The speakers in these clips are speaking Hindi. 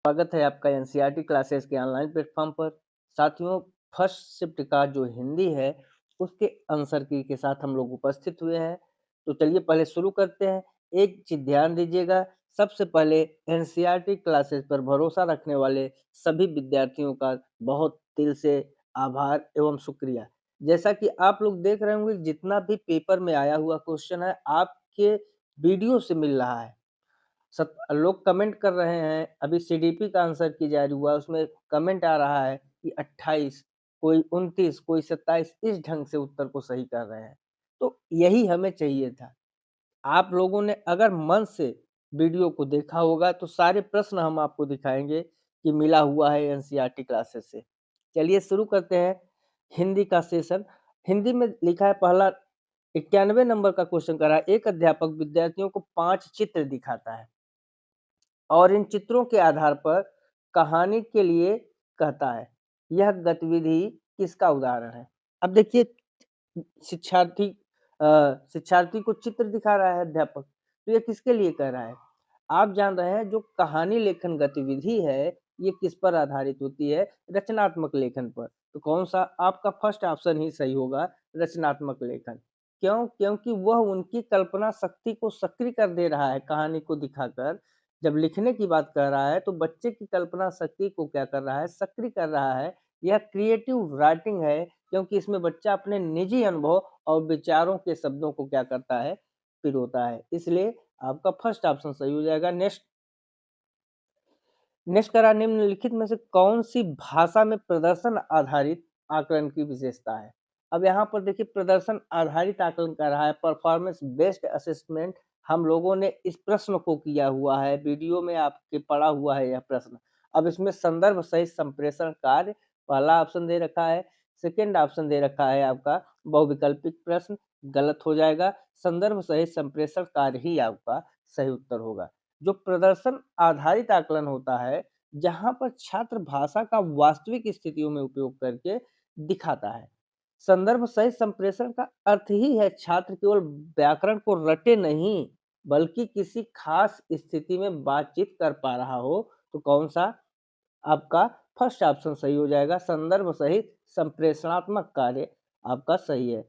स्वागत है आपका एनसीईआरटी क्लासेस के ऑनलाइन प्लेटफॉर्म पर। साथियों, फर्स्ट शिफ्ट का जो हिंदी है, उसके आंसर की के साथ हम लोग उपस्थित हुए हैं। तो चलिए पहले शुरू करते हैं। एक चीज़ ध्यान दीजिएगा, सबसे पहले एनसीईआरटी क्लासेस पर भरोसा रखने वाले सभी विद्यार्थियों का बहुत दिल से आभार एवं शुक्रिया। जैसा कि आप लोग देख रहे होंगे, जितना भी पेपर में आया हुआ क्वेश्चन है, आपके वीडियो से मिल रहा है। सत लोग कमेंट कर रहे हैं, अभी सीडीपी का आंसर की जारी हुआ, उसमें कमेंट आ रहा है कि 28, कोई 29, कोई 27, इस ढंग से उत्तर को सही कर रहे हैं। तो यही हमें चाहिए था। आप लोगों ने अगर मन से वीडियो को देखा होगा तो सारे प्रश्न हम आपको दिखाएँगे कि मिला हुआ है एनसीईआरटी क्लासेस से। चलिए शुरू करते हैं हिंदी का सेशन। हिंदी में लिखा है पहला 91 नंबर का क्वेश्चन कर रहा है, एक अध्यापक विद्यार्थियों को 5 चित्र दिखाता है और इन चित्रों के आधार पर कहानी के लिए कहता है, यह गतिविधि किसका उदाहरण है? अब देखिए, शिक्षार्थी शिक्षार्थी को चित्र दिखा रहा है अध्यापक, तो ये किसके लिए कह रहा है? आप जान रहे हैं जो कहानी लेखन गतिविधि है, ये किस पर आधारित होती है? रचनात्मक लेखन पर। तो कौन-सा आपका फर्स्ट ऑप्शन ही सही होगा, रचनात्मक लेखन। क्यों? क्योंकि वह उनकी कल्पना शक्ति को सक्रिय कर दे रहा है कहानी को दिखाकर। जब लिखने की बात कर रहा है तो बच्चे की कल्पना शक्ति को क्या कर रहा है? सक्रिय कर रहा है। यह क्रिएटिव राइटिंग है, क्योंकि इसमें बच्चा अपने निजी अनुभव और विचारों के शब्दों को क्या करता है? पिरोता है। इसलिए आपका फर्स्ट ऑप्शन सही हो जाएगा। नेक्स्ट नेक्स्ट करा, निम्नलिखित में से कौन-सी भाषा में प्रदर्शन आधारित आकलन की विशेषता है? अब यहाँ पर देखिए, प्रदर्शन आधारित आकलन कर रहा है, परफॉर्मेंस बेस्ड असेसमेंट। हम लोगों ने इस प्रश्न को किया हुआ है, वीडियो में आपके पड़ा हुआ है यह प्रश्न। अब इसमें संदर्भ सहित संप्रेषण कार्य पहला ऑप्शन दे रखा है, सेकंड ऑप्शन दे रखा है आपका बहुविकल्पिक प्रश्न, गलत हो जाएगा। संदर्भ सहित संप्रेषण कार्य ही आपका सही उत्तर होगा। जो प्रदर्शन आधारित आकलन होता है, जहाँ पर छात्र भाषा का वास्तविक स्थितियों में उपयोग करके दिखाता है। संदर्भ सहित संप्रेषण का अर्थ ही है छात्र केवल व्याकरण को रटे नहीं, बल्कि किसी खास स्थिति में बातचीत कर पा रहा हो। तो कौन-सा आपका फर्स्ट ऑप्शन सही हो जाएगा, संदर्भ सहित संप्रेषणात्मक कार्य आपका सही है।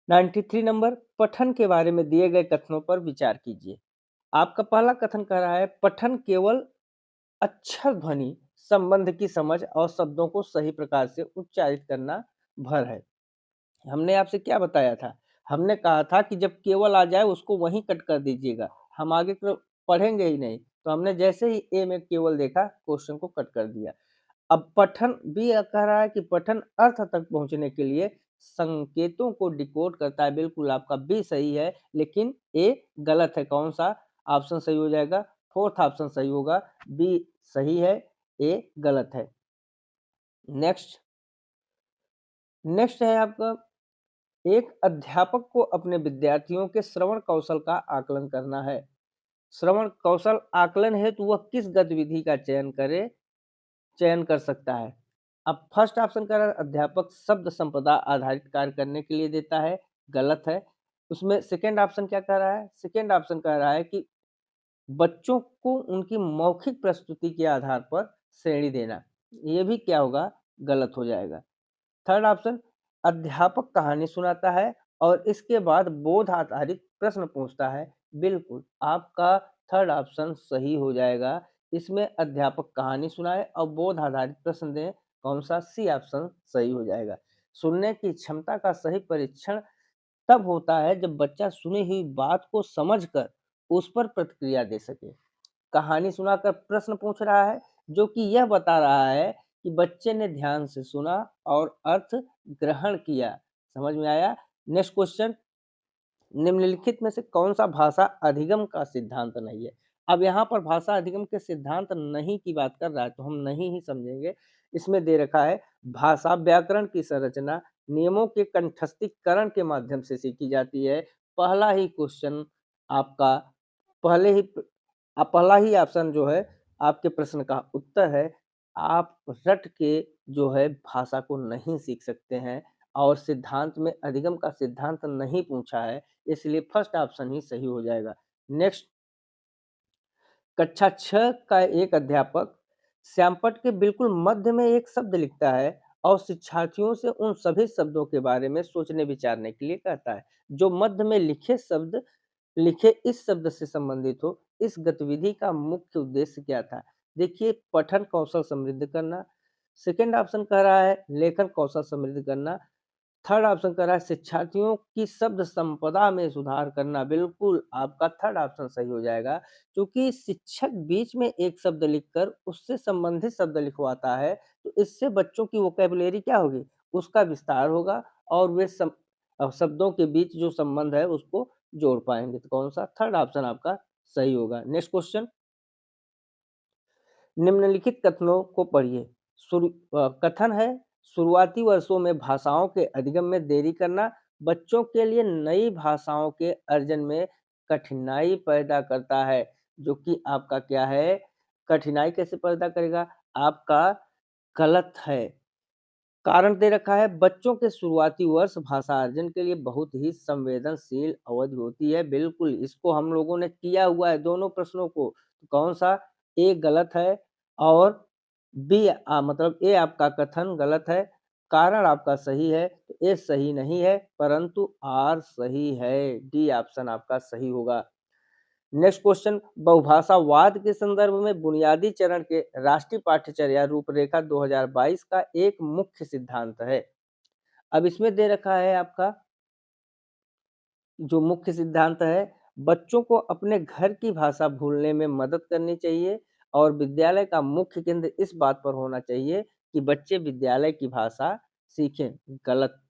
93 नंबर, पठन के बारे में दिए गए कथनों पर विचार कीजिए। आपका पहला कथन कह रहा है, पठन केवल अक्षर ध्वनि संबंध की समझ और शब्दों को सही प्रकार से उच्चारित करना भर है। हमने आपसे क्या बताया था? हमने कहा था कि जब केवल आ जाए उसको वहीं कट कर दीजिएगा, हम आगे तो पढ़ेंगे ही नहीं। तो हमने जैसे ही ए में केवल देखा, क्वेश्चन को कट कर दिया। अब पठन बी कह रहा है कि पठन अर्थ तक पहुँचने के लिए संकेतों को डिकोड करता है। बिल्कुल आपका बी सही है, लेकिन ए गलत है। कौन-सा ऑप्शन सही हो जाएगा? फोर्थ ऑप्शन सही होगा, बी सही है, ए गलत है। नेक्स्ट नेक्स्ट है आपका, एक अध्यापक को अपने विद्यार्थियों के श्रवण कौशल का आकलन करना है। श्रवण कौशल आकलन हेतु वह किस गतिविधि का चयन कर सकता है? अब फर्स्ट ऑप्शन कह रहा है, अध्यापक शब्द संपदा आधारित कार्य करने के लिए देता है, गलत है। उसमें सेकंड ऑप्शन क्या कह रहा है? सेकंड ऑप्शन कह रहा है कि बच्चों को उनकी मौखिक प्रस्तुति के आधार पर श्रेणी देना, ये भी क्या होगा? गलत हो जाएगा। थर्ड ऑप्शन, अध्यापक कहानी सुनाता है और इसके बाद बोध आधारित प्रश्न पूछता है। बिल्कुल, आपका थर्ड ऑप्शन सही हो जाएगा। इसमें अध्यापक कहानी सुनाए और बोध आधारित प्रश्न दें। कौन-सा? सी ऑप्शन सही हो जाएगा। सुनने की क्षमता का सही परीक्षण तब होता है जब बच्चा सुनी हुई बात को समझकर उस पर प्रतिक्रिया दे सके। कहानी सुनाकर प्रश्न पूछ रहा है, जो कि यह बता रहा है कि बच्चे ने ध्यान से सुना और अर्थ ग्रहण किया। समझ में आया? नेक्स्ट क्वेश्चन, निम्नलिखित में से कौन-सा भाषा अधिगम का सिद्धांत नहीं है? अब यहाँ पर भाषा अधिगम के सिद्धांत नहीं की बात कर रहा है, तो हम नहीं ही समझेंगे। इसमें दे रखा है, भाषा व्याकरण की संरचना नियमों के कंठस्थीकरण के माध्यम से सीखी जाती है। पहला ही क्वेश्चन आपका पहले ही पहला ही ऑप्शन जो है आपके प्रश्न का उत्तर है। आप रट के जो है भाषा को नहीं सीख सकते हैं और सिद्धांत में अधिगम का सिद्धांत नहीं पूछा है, इसलिए फर्स्ट ऑप्शन ही सही हो जाएगा। नेक्स्ट कक्षा 6 का एक अध्यापक श्यामपट्ट के बिल्कुल मध्य में एक शब्द लिखता है और शिक्षार्थियों से उन सभी शब्दों के बारे में सोचने विचारने के लिए कहता है। जो मध्य में लिखे इस शब्द से संबंधित हो। इस गतिविधि का मुख्य उद्देश्य क्या था? देखिए, पठन कौशल समृद्ध करना। सेकंड ऑप्शन कह रहा है लेखन कौशल समृद्ध करना। थर्ड ऑप्शन कह रहा है शिक्षार्थियों की शब्द संपदा में सुधार करना। बिल्कुल आपका थर्ड ऑप्शन सही हो जाएगा, क्योंकि शिक्षक बीच में एक शब्द लिखकर उससे संबंधित शब्द लिखवाता है, तो इससे बच्चों की वोकैब्युलरी क्या होगी? उसका विस्तार होगा और वे शब्दों के बीच जो संबंध है उसको जोड़ पाएँगे। तो कौन-सा? थर्ड ऑप्शन आपका सही होगा। नेक्स्ट क्वेश्चन, निम्नलिखित कथनों को पढ़िए। कथन है, शुरुआती वर्षों में भाषाओं के अधिगम में देरी करना बच्चों के लिए नई भाषाओं के अर्जन में कठिनाई पैदा करता है। जो कि आपका क्या है? कठिनाई कैसे पैदा करेगा? आपका गलत है। कारण दे रखा है, बच्चों के शुरुआती वर्ष भाषा अर्जन के लिए बहुत ही संवेदनशील अवधि होती है। बिल्कुल, इसको हम लोगों ने किया हुआ है दोनों प्रश्नों को। कौन सा? ए गलत है और बी मतलब ए आपका कथन गलत है, कारण आपका सही है, तो ए सही नहीं है, परंतु आर सही है। डी ऑप्शन आपका सही होगा। नेक्स्ट क्वेश्चन, बहुभाषावाद के संदर्भ में बुनियादी चरण के राष्ट्रीय पाठ्यचर्या रूपरेखा 2022 का एक मुख्य सिद्धांत है। अब इसमें दे रखा है आपका जो मुख्य सिद्धांत है, बच्चों को अपने घर की भाषा भूलने में मदद करनी चाहिए और विद्यालय का मुख्य केंद्र इस बात पर होना चाहिए कि बच्चे विद्यालय की भाषा सीखें। गलत।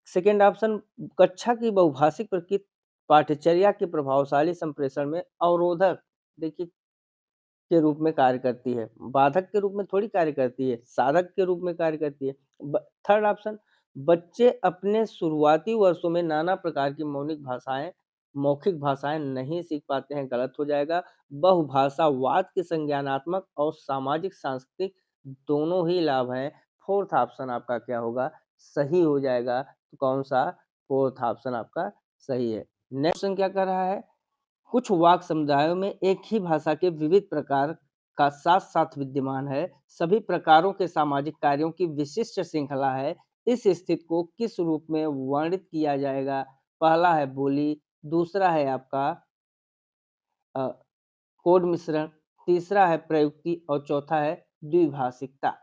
सेकेंड ऑप्शन, कक्षा की बहुभाषिक प्रकृति पाठ्यचर्या के प्रभावशाली संप्रेषण में अवरोधक देखिए के रूप में कार्य करती है, बाधक के रूप में थोड़ी कार्य करती है, साधक के रूप में कार्य करती है। थर्ड ऑप्शन, बच्चे अपने शुरुआती वर्षों में नाना प्रकार की मौखिक भाषाएं नहीं सीख पाते हैं। गलत हो जाएगा। बहुभाषावाद के संज्ञानात्मक और सामाजिक सांस्कृतिक दोनों ही लाभ हैं। फोर्थ ऑप्शन आपका क्या होगा? सही हो जाएगा। तो कौन सा? फोर्थ ऑप्शन आपका सही है। नेक्स्ट क्या कर रहा है? कुछ वाक समुदायों में एक ही भाषा के विविध प्रकार का साथ-साथ विद्यमान है। सभी प्रकारों के सामाजिक कार्यों की विशिष्ट श्रृंखला है। इस स्थिति को किस रूप में वर्णित किया जाएगा? पहला है बोली, दूसरा है आपका अ, कोड मिश्रण, तीसरा है प्रयुक्ति और चौथा है द्विभाषिकता।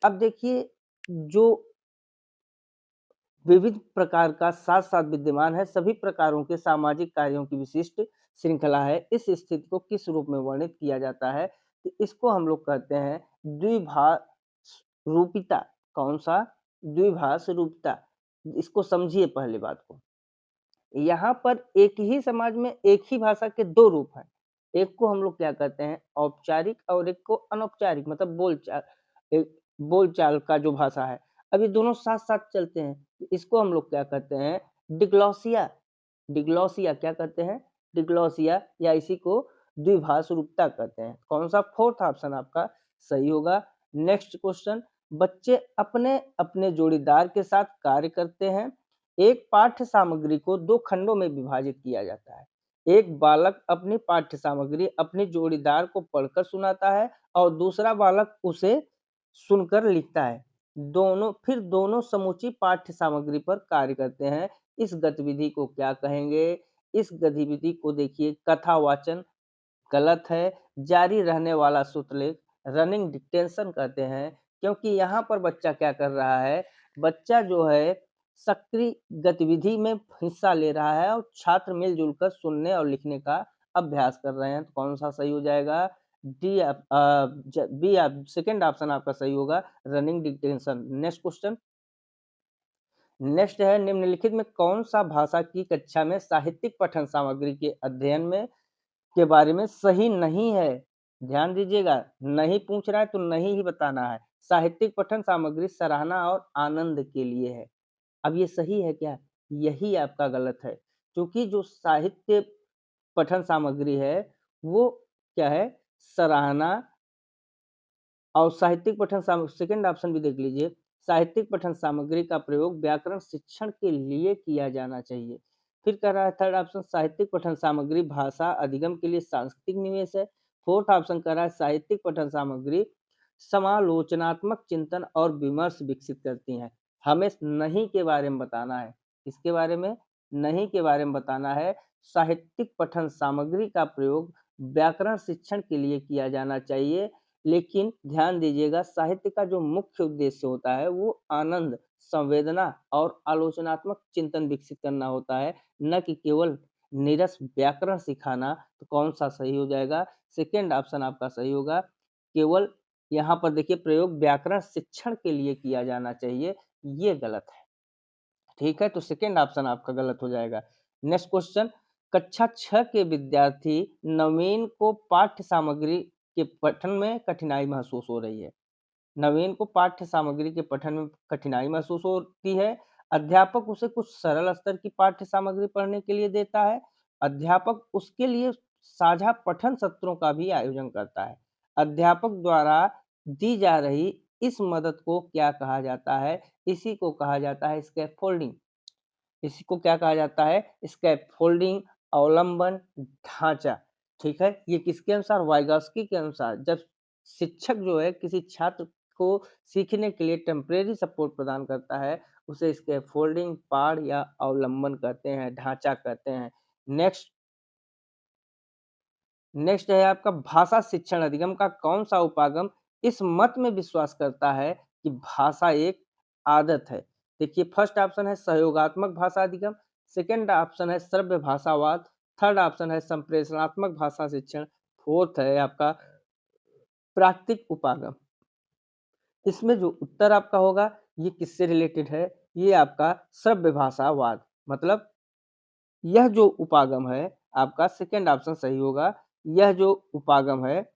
अब देखिए, जो विविध प्रकार का साथ-साथ विद्यमान है, सभी प्रकारों के सामाजिक कार्यों की विशिष्ट श्रृंखला है। इस स्थिति को किस रूप में वर्णित किया जाता है? तो इसको हम लोग कहते हैं द्विभाष रूपिता। कौन-सा? द्विभाष रूपिता। इसको समझिए पहली बात को। यहाँ पर एक ही समाज में एक ही भाषा के 2 रूप हैं। एक को हम लोग क्या कहते हैं? औपचारिक और एक को अनौपचारिक मतलब बोलचाल का जो भाषा है। अब ये दोनों साथ-साथ चलते हैं। इसको हम लोग क्या कहते हैं? डिग्लॉसिया। डिग्लॉसिया क्या कहते हैं? डिग्लॉसिया या इसी को द्विभाष रूपता कहते हैं। कौन-सा? फोर्थ ऑप्शन आपका सही होगा। नेक्स्ट क्वेश्चन, बच्चे अपने-अपने जोड़ीदार के साथ कार्य करते हैं। एक पाठ्य सामग्री को 2 खंडों में विभाजित किया जाता है। एक बालक अपनी पाठ्य सामग्री अपने जोड़ीदार को पढ़कर सुनाता है और दूसरा बालक उसे सुनकर लिखता है। दोनों समूची पाठ्य सामग्री पर कार्य करते हैं। इस गतिविधि को क्या कहेंगे? इस गतिविधि को देखिए कथावाचन गलत है। जारी रहने वाला सूत्रलेख रनिंग डिक्टेंशन कहते हैं, क्योंकि यहाँ पर बच्चा क्या कर रहा है? बच्चा जो है सक्रिय गतिविधि में हिस्सा ले रहा है और छात्र मिल-जुल कर सुनने और लिखने का अभ्यास कर रहे हैं। तो कौन-सा सही हो जाएगा? डी बी सेकंड ऑप्शन आपका सही होगा, running dictation. Next question, next है, निम्नलिखित में कौन-सा भाषा की कक्षा में साहित्यिक पठन सामग्री के अध्ययन में के बारे में सही नहीं है? ध्यान दीजिएगा, नहीं पूछ रहा है तो नहीं ही बताना है। साहित्यिक पठन सामग्री सराहना और आनंद के लिए है। अब ये सही है क्या? यही आपका गलत है, क्योंकि जो साहित्य पठन सामग्री है, वो क्या है? सराहना और साहित्यिक पठन सेकंड ऑप्शन भी देख लीजिए, साहित्यिक पठन सामग्री का प्रयोग व्याकरण शिक्षण के लिए किया जाना चाहिए। फिर कह रहा है थर्ड ऑप्शन साहित्यिक पठन सामग्री भाषा अधिगम के लिए सांस्कृतिक निवेश है। फोर्थ ऑप्शन कह रहा है साहित्यिक पठन सामग्री समालोचनात्मक चिंतन और विमर्श विकसित करती हैं। हमें नहीं के बारे में बताना है, इसके बारे में नहीं के बारे में बताना है। साहित्यिक पठन सामग्री का प्रयोग व्याकरण शिक्षण के लिए किया जाना चाहिए, लेकिन ध्यान दीजिएगा साहित्य का जो मुख्य उद्देश्य होता है वो आनंद, संवेदना और आलोचनात्मक चिंतन विकसित करना होता है, न कि केवल निरस व्याकरण सिखाना। तो कौन सा सही हो जाएगा? सेकेंड ऑप्शन आपका सही होगा। केवल यहाँ पर देखिए प्रयोग व्याकरण शिक्षण के लिए किया जाना चाहिए, ये गलत है। ठीक है, तो सेकेंड ऑप्शन आपका गलत हो जाएगा। नेक्स्ट क्वेश्चन, कक्षा 6 के विद्यार्थी नवीन को पाठ्य सामग्री के पठन में कठिनाई महसूस हो रही है। नवीन को पाठ्य सामग्री के पठन में कठिनाई महसूस होती है। अध्यापक उसे कुछ सरल स्तर की पाठ्य सामग्री पढ़ने के लिए देता है। अध्यापक उसके लिए साझा पठन सत्रों का भी आयोजन करता है। अध्यापक द्वारा दी जा रही इस मदद को क्या कहा जाता है? इसी को कहा जाता है स्कैफोल्डिंग। इसी को क्या कहा जाता है? स्कैफोल्डिंग, अवलंबन, ढांचा। ठीक है, ये किसके अनुसार? वाइगॉस्की के अनुसार। जब शिक्षक जो है किसी छात्र को सीखने के लिए टेम्परेरी सपोर्ट प्रदान करता है, उसे स्कैफोल्डिंग, पाड़ या अवलंबन कहते हैं, ढांचा कहते हैं। नेक्स्ट नेक्स्ट है आपका भाषा शिक्षण अधिगम का कौन सा उपागम इस मत में विश्वास करता है कि भाषा एक आदत है? देखिए फर्स्ट ऑप्शन है सहयोगात्मक भाषा अधिगम, सेकंड ऑप्शन है श्रव्य भाषावाद, थर्ड ऑप्शन है संप्रेषणात्मक भाषा शिक्षण, फोर्थ है आपका प्राकृतिक उपागम। इसमें जो उत्तर आपका होगा ये किससे रिलेटेड है? ये आपका श्रव्य भाषावाद, मतलब यह जो उपागम है आपका सेकंड ऑप्शन सही होगा। यह जो उपागम है,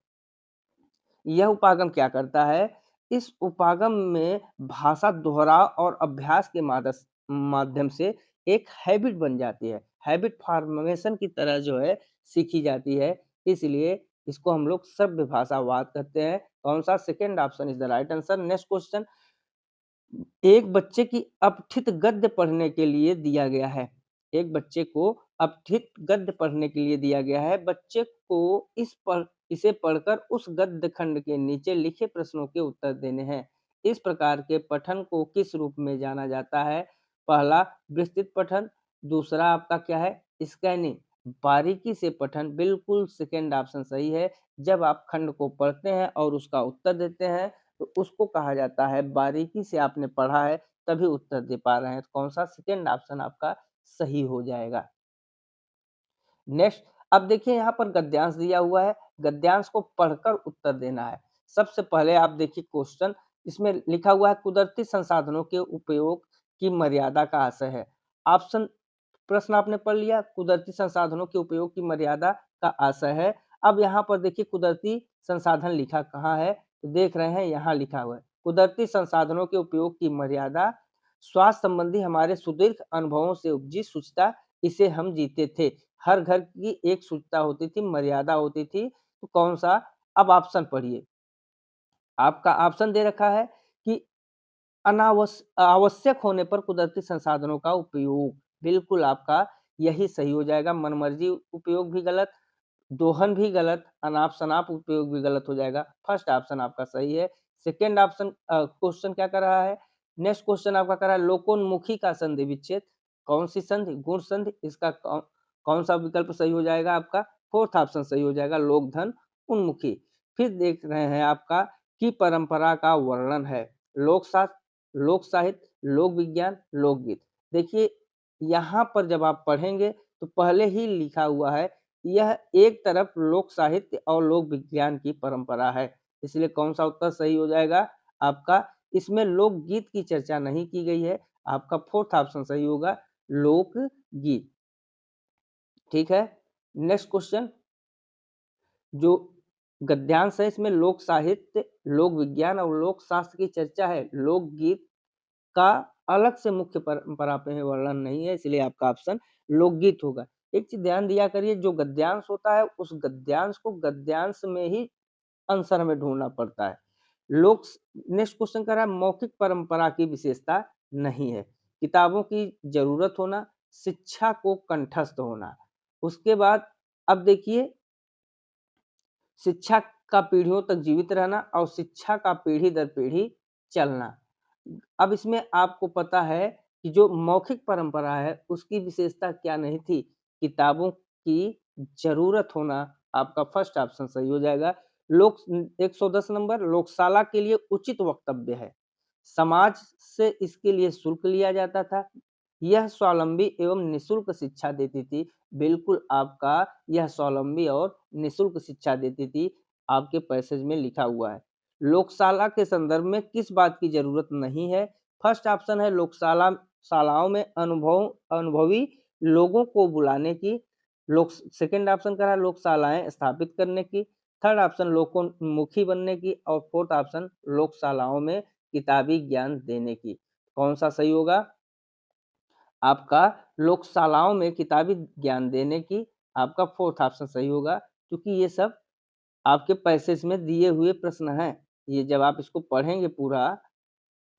यह उपागम क्या करता है? इस उपागम में भाषा दोहराव और अभ्यास के माध्यम से एक हैबिट बन जाती है। हैबिट फॉर्मेशन की तरह जो है सीखी जाती है, इसलिए इसको हम लोग श्रव्य भाषावाद कहते हैं। कौन सा? Second option is the right answer. Next question, एक बच्चे की अपठित गद्य पढ़ने के लिए दिया गया है। एक बच्चे को अपठित गद्य पढ़ने के लिए दिया गया है। बच्चे को इसे पढ़कर उस गद्य खंड के नीचे लिखे प्रश्नों के उत्तर देने हैं। इस प्रकार के पठन को किस रूप में जाना जाता है? पहला विस्तृत पठन, दूसरा आपका क्या है? स्कैनिंग, बारीकी से पठन। बिल्कुल सेकंड ऑप्शन सही है। जब आप खंड को पढ़ते हैं और उसका उत्तर देते हैं तो उसको कहा जाता है बारीकी से आपने पढ़ा है तभी उत्तर दे पा रहे हैं। तो कौन सा? सेकंड ऑप्शन आपका सही हो जाएगा। नेक्स्ट, अब देखिए यहाँ पर गद्यांश दिया हुआ है, गद्यांश को पढ़कर उत्तर देना है। सबसे पहले आप देखिए क्वेश्चन, इसमें लिखा हुआ है कुदरती संसाधनों के उपयोग की मर्यादा का आशय है। ऑप्शन प्रश्न आपने पढ़ लिया, कुदरती संसाधनों के उपयोग की मर्यादा का आशय है। अब यहाँ पर देखिए कुदरती संसाधन लिखा कहाँ है? तो देख रहे हैं यहाँ लिखा हुआ है, कुदरती संसाधनों के उपयोग की मर्यादा स्वास्थ्य संबंधी हमारे सुदीर्घ अनुभवों से उपजी शुचिता, इसे हम जीते थे। हर घर की एक शुचिता होती थी, मर्यादा होती थी। तो कौन सा? अब ऑप्शन पढ़िए। आपका ऑप्शन दे रखा है कि आवश्यक होने पर कुदरती संसाधनों का उपयोग। बिल्कुल आपका यही सही हो जाएगा। मनमर्जी उपयोग भी गलत, दोहन भी गलत, अनाप-शनाप उपयोग भी गलत हो जाएगा। फर्स्ट ऑप्शन आपका सही है। सेकंड ऑप्शन क्वेश्चन क्या कर रहा है? नेक्स्ट क्वेश्चन आपका कर रहा है लोकोन्मुखी का संधि विच्छेद। कौन-सी संधि? गुण संधि। इसका कौन-सा विकल्प सही हो जाएगा आपका? फोर्थ ऑप्शन सही हो जाएगा, लोक धन उन्मुखी। फिर देख रहे हैं आपका कि परंपरा का वर्णन है। लोकशास्त्र, लोक साहित्य, लोक विज्ञान, लोकगीत। देखिए यहाँ पर जब आप पढ़ेंगे तो पहले ही लिखा हुआ है यह एक तरफ लोक साहित्य और लोक विज्ञान की परंपरा है, इसलिए कौन सा उत्तर सही हो जाएगा आपका? इसमें लोकगीत की चर्चा नहीं की गई है। आपका फोर्थ ऑप्शन सही होगा, लोकगीत। ठीक है, नेक्स्ट क्वेश्चन, जो गद्यांश है इसमें लोक साहित्य, लोक विज्ञान और लोक शास्त्र की चर्चा है। लोकगीत का अलग से मुख्य परंपरा पे वर्णन नहीं है, इसलिए आपका ऑप्शन लोकगीत होगा। एक चीज ध्यान दिया करिए, जो गद्यांश होता है उस गद्यांश को गद्यांश में ही आंसर हमें ढूंढना पड़ता है। लोक नेक्स्ट क्वेश्चन कर रहा है मौखिक परंपरा की विशेषता नहीं है। किताबों की जरूरत होना, शिक्षा को कंठस्थ होना। उसके बाद अब देखिए शिक्षा का पीढ़ियों तक जीवित रहना और शिक्षा का पीढ़ी दर पीढ़ी चलना। अब इसमें आपको पता है कि जो मौखिक परंपरा है, उसकी विशेषता क्या नहीं थी? किताबों की ज़रूरत होना, आपका फर्स्ट ऑप्शन सही हो जाएगा। लोक 110 नंबर लोकशाला के लिए उचित वक्तव्य है। समाज से इसके लिए शुल्क लिया जाता था। यह स्वावलंबी एवं निःशुल्क शिक्षा देती थी। बिल्कुल आपका यह स्वावलंबी और निःशुल्क शिक्षा देती थी, आपके पैसेज में लिखा हुआ है। लोकशाला के संदर्भ में किस बात की ज़रूरत नहीं है? फर्स्ट ऑप्शन है लोकशाला शालाओं में अनुभवी लोगों को बुलाने की। लोक सेकंड ऑप्शन कह रहा है लोकशालाएँ स्थापित करने की। थर्ड ऑप्शन लोकोन्मुखी बनने की और फोर्थ ऑप्शन लोकशालाओं में किताबी ज्ञान देने की। कौन-सा सही होगा? आपका लोकशालाओं में किताबी ज्ञान देने की आपका फोर्थ ऑप्शन सही होगा, क्योंकि ये सब आपके पैसेज में दिए हुए प्रश्न हैं। ये जब आप इसको पढ़ेंगे पूरा,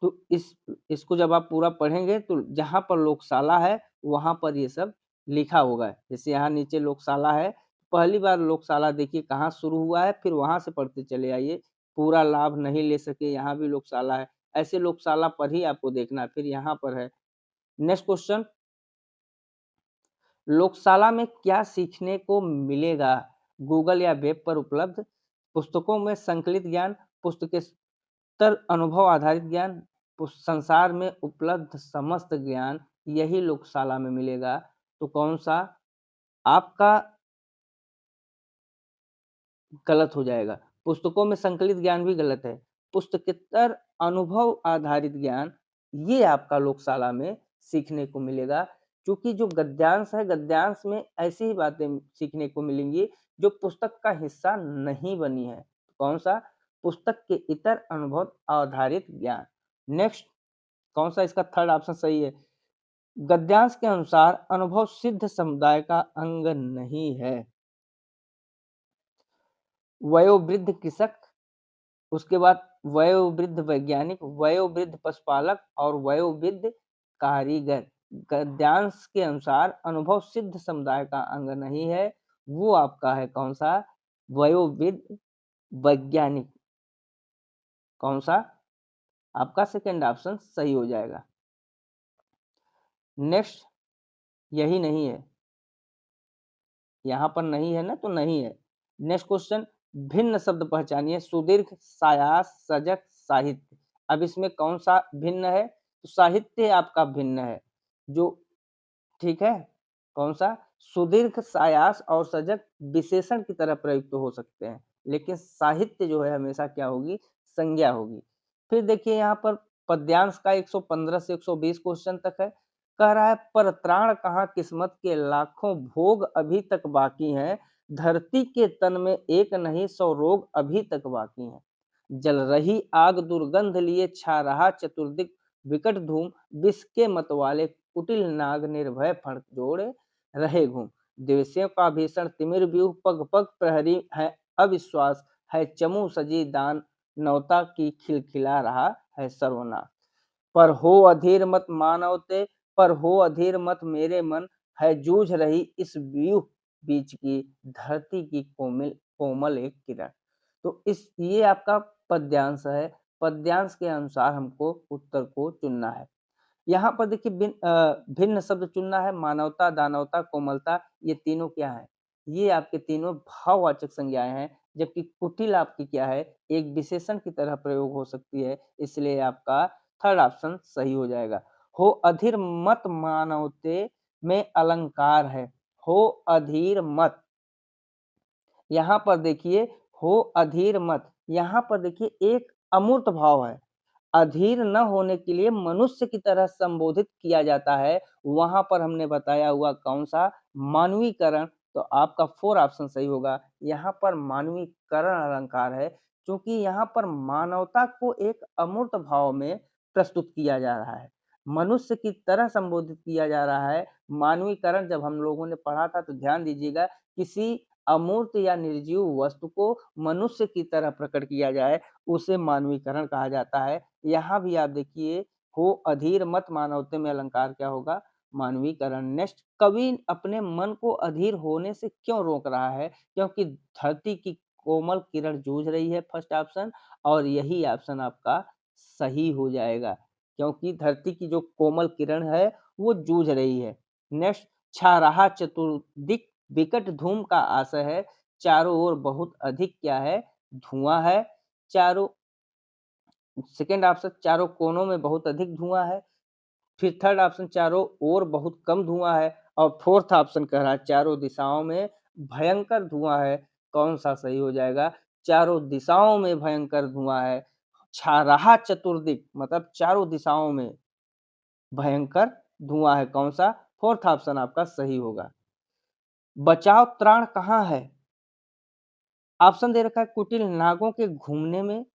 तो इसको जब आप पूरा पढ़ेंगे तो जहाँ पर लोकशाला है, वहाँ पर ये सब लिखा होगा। जैसे यहाँ नीचे लोकशाला है, पहली बार लोकशाला देखिए कहाँ शुरू हुआ है, फिर वहाँ से पढ़ते चले आइए। पूरा लाभ नहीं ले सके, यहाँ भी लोकशाला है। ऐसे लोकशाला पर ही आपको देखना है, फिर यहाँ पर है। नेक्स्ट क्वेश्चन, लोकशाला में क्या सीखने को मिलेगा? गूगल या वेब पर उपलब्ध पुस्तकों में संकलित ज्ञान, पुस्तकेतर अनुभव आधारित ज्ञान, संसार में उपलब्ध समस्त ज्ञान यही लोकशाला में मिलेगा। तो कौन-सा आपका गलत हो जाएगा? पुस्तकों में संकलित ज्ञान भी गलत है। पुस्तकेतर अनुभव आधारित ज्ञान ये आपका लोकशाला में सीखने को मिलेगा, क्योंकि जो गद्यांश है, गद्यांश में ऐसी ही बातें सीखने को मिलेंगी जो पुस्तक का हिस्सा नहीं बनी है। कौन-सा? पुस्तक के इतर अनुभव आधारित ज्ञान। नेक्स्ट, कौन-सा इसका थर्ड ऑप्शन सही है? गद्यांश के अनुसार अनुभव सिद्ध समुदाय का अंग नहीं है। वयोवृद्ध कृषक, उसके बाद वयोवृद्ध वैज्ञानिक, वयोवृद्ध पशुपालक और वयोवृद्ध कारीगर। गद्यांश के अनुसार अनुभव सिद्ध समुदाय का अंग नहीं है, वो आपका है कौन-सा? वयोवृद्ध वैज्ञानिक। कौन-सा? आपका सेकंड ऑप्शन सही हो जाएगा। नेक्स्ट, यही नहीं है। यहाँ पर नहीं है ना, तो नहीं है। नेक्स्ट क्वेश्चन, भिन्न शब्द पहचानिए, सुदीर्घ, सायास, सजग, साहित्य। अब इसमें कौन-सा भिन्न है? तो साहित्य आपका भिन्न है, जो ठीक है? कौन-सा? सुदीर्घ, सायास और सजग विशेषण की तरह प्रयुक्त हो सकते हैं, लेकिन साहित्य जो है हमेशा क्या होगी? संज्ञा होगी। फिर देखिए यहाँ पर पद्यांश का 115 से 120 क्वेश्चन तक है। कह रहा है परत्राण कहाँ किस्मत के लाखों भोग अभी तक बाकी हैं, धरती के तन में एक नहीं 100 रोग अभी तक बाकी हैं। जल रही आग दुर्गंध लिए छा रहा चतुर्दिक विकट धूम, विष के मतवाले कुटिल नाग निर्भय फण जोड़े रहे घूम। द्वेषों का भीषण तिमिर व्यूह पग पग प्रहरी है अविश्वास, है चमू सजी दान नवता की खिलखिला रहा है सर्वनाश। पर हो अधीर मत मानवते, पर हो अधीर मत मेरे मन, है जूझ रही इस व्यूह बीच की धरती की कोमल कोमल एक किरण। तो इस ये आपका पद्यांश है। पद्यांश के अनुसार हमको उत्तर को चुनना है। यहाँ पर देखिए भिन्न शब्द चुनना है, मानवता, दानवता, कोमलता, ये तीनों क्या हैं? ये आपके तीनों भाववाचक संज्ञाएँ हैं, जबकि कुटिल आपकी क्या है? एक विशेषण की तरह प्रयोग हो सकती है, इसलिए आपका थर्ड ऑप्शन सही हो जाएगा। हो अधीर मत मानवते में अलंकार है। हो अधीर मत, यहाँ पर देखिए हो अधीर मत, यहाँ पर देखिए एक अमूर्त भाव है। अधीर न होने के लिए मनुष्य की तरह संबोधित किया जाता है, वहाँ पर हमने बताया हुआ कौन-सा? मानवीकरण, तो आपका 4 ऑप्शन सही होगा। यहाँ पर मानवीकरण अलंकार है, क्योंकि यहाँ पर मानवता को एक अमूर्त भाव में प्रस्तुत किया जा रहा है। मनुष्य की तरह संबोधित किया जा रहा है। मानवीकरण जब हम लोगों ने पढ़ा था तो ध्यान दीजिएगा, किसी अमूर्त या निर्जीव वस्तु को मनुष्य की तरह प्रकट किया जाए, उसे मानवीकरण कहा जाता है। यहाँ भी आप देखिए हो अधीर मत मानवते में अलंकार क्या होगा? मानवीकरण। नेक्स्ट, कवि अपने मन को अधीर होने से क्यों रोक रहा है? क्योंकि धरती की कोमल किरण जूझ रही है, फर्स्ट ऑप्शन, और यही ऑप्शन आपका सही हो जाएगा, क्योंकि धरती की जो कोमल किरण है वो जूझ रही है। नेक्स्ट, छा रहा चतुर्दिक विकट धूम का आशय है, चारों ओर बहुत अधिक क्या है? धुआं है। चारों सेकंड ऑप्शन, चारों कोनों में बहुत अधिक धुआं है। फिर थर्ड ऑप्शन, चारों ओर बहुत कम धुआं है। और फोर्थ ऑप्शन कह रहा है चारों दिशाओं में भयंकर धुआं है। कौन सा सही हो जाएगा? चारों दिशाओं में भयंकर धुआं है। छा रहा चतुर्दिक मतलब चारों दिशाओं में भयंकर धुआं है। कौन सा? फोर्थ ऑप्शन आपका सही होगा। बचाव त्राण कहाँ है? ऑप्शन दे रखा है कुटिल नागों के घूमने में,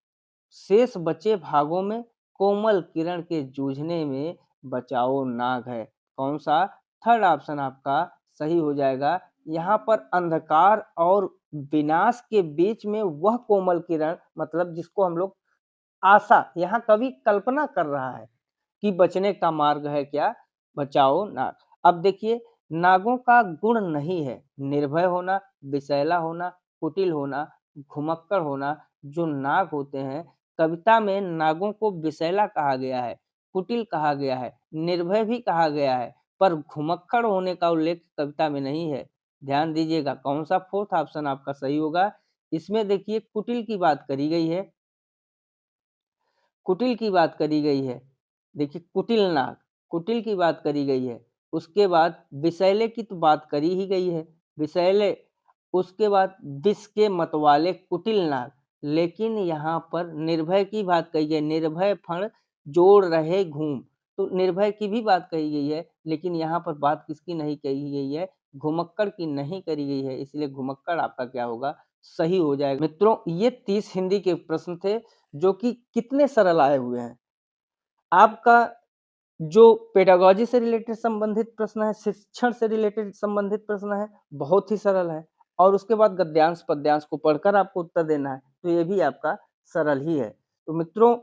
शेष बचे भागों में, कोमल किरण के जूझने में, बचाओ नाग है। कौन सा? थर्ड ऑप्शन आपका सही हो जाएगा। यहाँ पर अंधकार और विनाश के बीच में वह कोमल किरण, मतलब जिसको हम लोग आशा, यहाँ कवि कल्पना कर रहा है कि बचने का मार्ग है क्या? बचाओ नाग। अब देखिए, नागों का गुण नहीं है निर्भय होना, विषैला होना, कुटिल होना, घुमक्कड़ होना। जो नाग होते हैं, कविता में नागों को विषैला कहा गया है, कुटिल कहा गया है, निर्भय भी कहा गया है, पर घुमक्कड़ होने का उल्लेख कविता में नहीं है। ध्यान दीजिएगा, कौन सा? फोर्थ ऑप्शन आपका सही होगा। इसमें देखिए कुटिल की बात करी गई है, कुटिल की बात करी गई है। देखिए कुटिल नाग, कुटिल की बात करी गई है। उसके बाद विषैले की तो बात करी ही गई है, विषैले। उसके बाद विष के मतवाले कुटिल नाग। लेकिन यहाँ पर निर्भय की बात कही गई, निर्भय फण जोड़ रहे घूम। तो निर्भय की भी बात कही गई है, लेकिन यहाँ पर बात किसकी नहीं कही गई है? घुमक्कड़ की नहीं करी गई है, इसलिए घुमक्कड़ आपका क्या होगा? सही हो जाएगा। मित्रों, ये 30 हिंदी के प्रश्न थे, जो कि कितने सरल आए हुए हैं। आपका जो पेडागॉजी से रिलेटेड संबंधित प्रश्न है, शिक्षण से रिलेटेड संबंधित प्रश्न है, बहुत ही सरल है। और उसके बाद गद्यांश पद्यांश को पढ़कर आपको उत्तर देना है, तो ये भी आपका सरल ही है। तो मित्रों,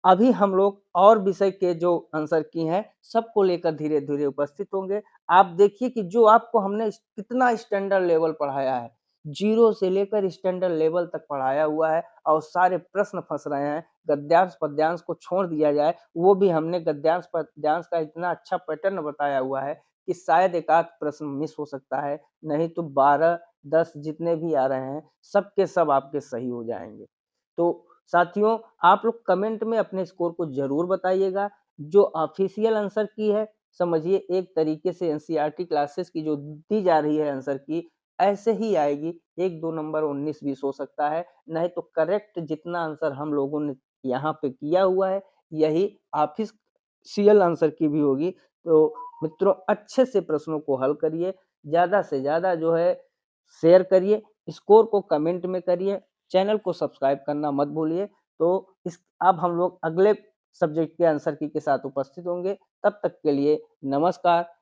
अभी हम लोग और विषय के जो आंसर की हैं, सबको लेकर धीरे-धीरे उपस्थित होंगे। आप देखिए कि जो आपको हमने कितना स्टैंडर्ड लेवल पढ़ाया है, 0 से लेकर स्टैंडर्ड लेवल तक पढ़ाया हुआ है, और सारे प्रश्न फँस रहे हैं। गद्यांश पद्यांश को छोड़ दिया जाए, वो भी हमने गद्यांश पद्यांश का इतना अच्छा पैटर्न बताया हुआ है कि शायद एक आध प्रश्न मिस हो सकता है, नहीं तो 12, 10 जितने भी आ रहे हैं, सब के सब आपके सही हो जाएँगे। तो साथियों, आप लोग कमेंट में अपने स्कोर को ज़रूर बताइएगा। जो ऑफ़िशियल आंसर की है, समझिए एक तरीके से एनसीईआरटी क्लासेस की जो दी जा रही है आंसर की, ऐसे ही आएगी। 1-2 नंबर 19-20 हो सकता है, नहीं तो करेक्ट जितना आंसर हम लोगों ने यहाँ पे किया हुआ है, यही ऑफ़िशियल आंसर की भी होगी। तो मित्रों, अच्छे से प्रश्नों को हल करिए, ज़्यादा से ज़्यादा जो है शेयर करिए, स्कोर को कमेंट में करिए, चैनल को सब्सक्राइब करना मत भूलिए। तो इस अब हम लोग अगले सब्जेक्ट के आंसर की के साथ उपस्थित होंगे। तब तक के लिए नमस्कार।